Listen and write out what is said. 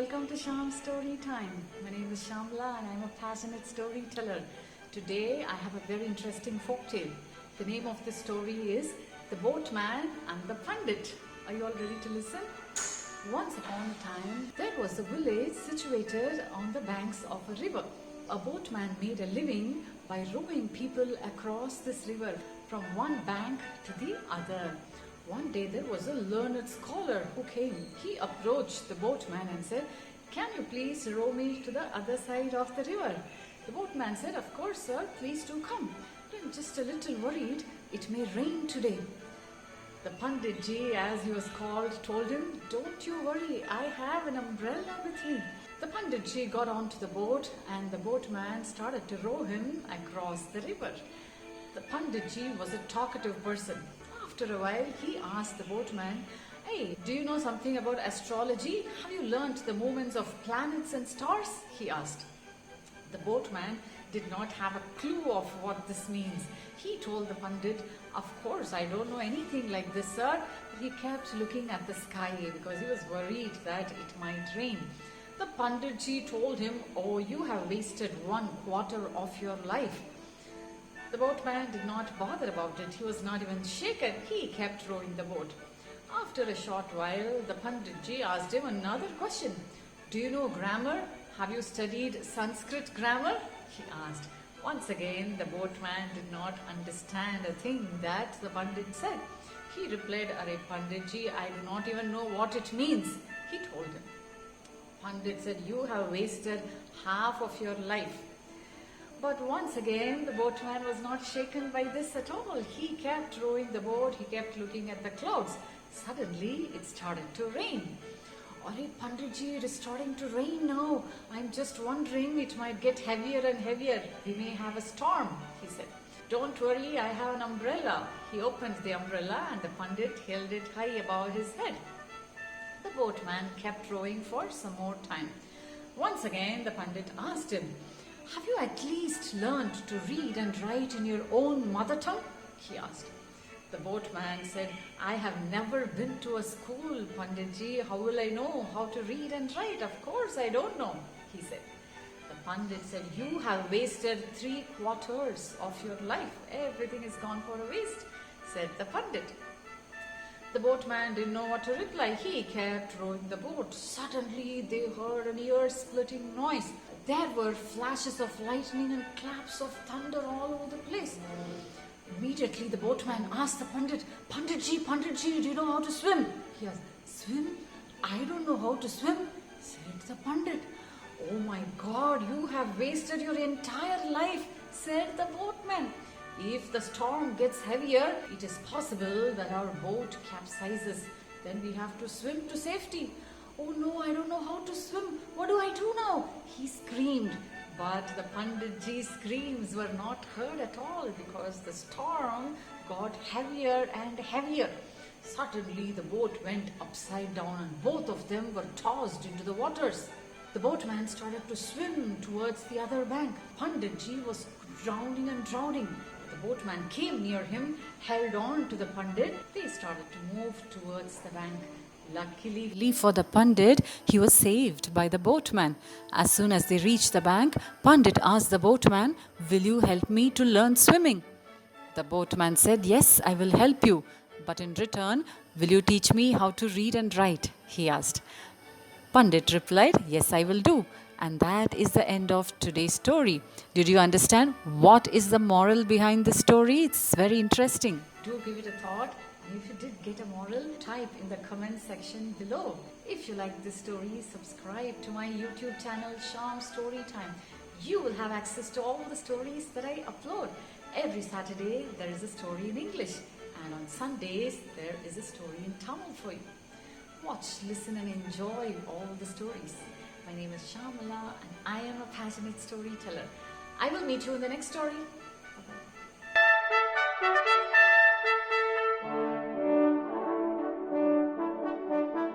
welcome to Shyam's Storytime. My name is Shyamla and I'm a passionate storyteller. Today I have a very interesting folktale. The name of the story is The Boatman and the Pandit. Are you all ready to listen? Once upon a time, there was a village situated on the banks of a river. A boatman made a living by rowing people across this river from one bank to the other. One day there was a learned scholar who came. He approached the boatman and said, "Can you please row me to the other side of the river?" The boatman said, "Of course, sir, please do come. I'm just a little worried. It may rain today." The Pandit ji, as he was called, told him, "Don't you worry, I have an umbrella with me." The Pandit ji got onto the boat and the boatman started to row him across the river. The Pandit ji was a talkative person. After a while, he asked the boatman, "Hey, do you know something about astrology? Have you learnt the movements of planets and stars?" he asked. The boatman did not have a clue of what this means. He told the Pandit, "Of course, I don't know anything like this, sir." But he kept looking at the sky because he was worried that it might rain. The Pandit ji told him, "Oh, you have wasted 1/4 of your life." The boatman did not bother about it. He was not even shaken. He kept rowing the boat. After a short while, the Pandit ji asked him another question. "Do you know grammar? Have you studied Sanskrit grammar?" he asked. Once again, the boatman did not understand a thing that the Pandit said. He replied, "Arey Pandit ji, I do not even know what it means," he told him. Pandit said, "You have wasted half of your life." But once again, the boatman was not shaken by this at all. He kept rowing the boat. He kept looking at the clouds. Suddenly, it started to rain. "Arey Pandit ji, it is starting to rain now. I'm just wondering, it might get heavier and heavier. We may have a storm," he said. "Don't worry, I have an umbrella." He opened the umbrella and the Pandit held it high above his head. The boatman kept rowing for some more time. Once again, the Pandit asked him, "Have you at least learned to read and write in your own mother tongue?" he asked. The boatman said, "I have never been to a school, Pandit ji. How will I know how to read and write? Of course I don't know," he said. The Pandit said, "You have wasted 3/4 of your life. Everything is gone for a waste," said the Pandit. The boatman didn't know what to reply. He kept rowing the boat. Suddenly they heard an ear-splitting noise. There were flashes of lightning and claps of thunder all over the place. Immediately the boatman asked the Pandit, Pandit ji, do you know how to swim?" He asked, "Swim? I don't know how to swim," said the Pandit. "Oh my God, you have wasted your entire life," said the boatman. "If the storm gets heavier, it is possible that our boat capsizes. Then we have to swim to safety." "Oh no, I don't know how to swim. What do I do now?" he screamed. But the Pandit ji's screams were not heard at all because the storm got heavier and heavier. Suddenly the boat went upside down and both of them were tossed into the waters. The boatman started to swim towards the other bank. Pandit ji was drowning and drowning. The boatman came near him, held on to the Pandit. They started to move towards the bank. Luckily for the Pandit, he was saved by the boatman. As soon as they reached the bank, Pandit asked the boatman, "Will you help me to learn swimming?" The boatman said, "Yes, I will help you. But in return, will you teach me how to read and write?" he asked. Pandit replied, "Yes, I will do." And that is the end of today's story. Did you understand what is the moral behind the story? It's very interesting. Do give it a thought. And if you did get a moral, type in the comment section below. If you like this story, subscribe to my YouTube channel, Shyam's Storytime. You will have access to all the stories that I upload. Every Saturday, there is a story in English. And on Sundays, there is a story in Tamil for you. Watch, listen and enjoy all the stories. My name is Shyamala and I am a passionate storyteller. I will meet you in the next story.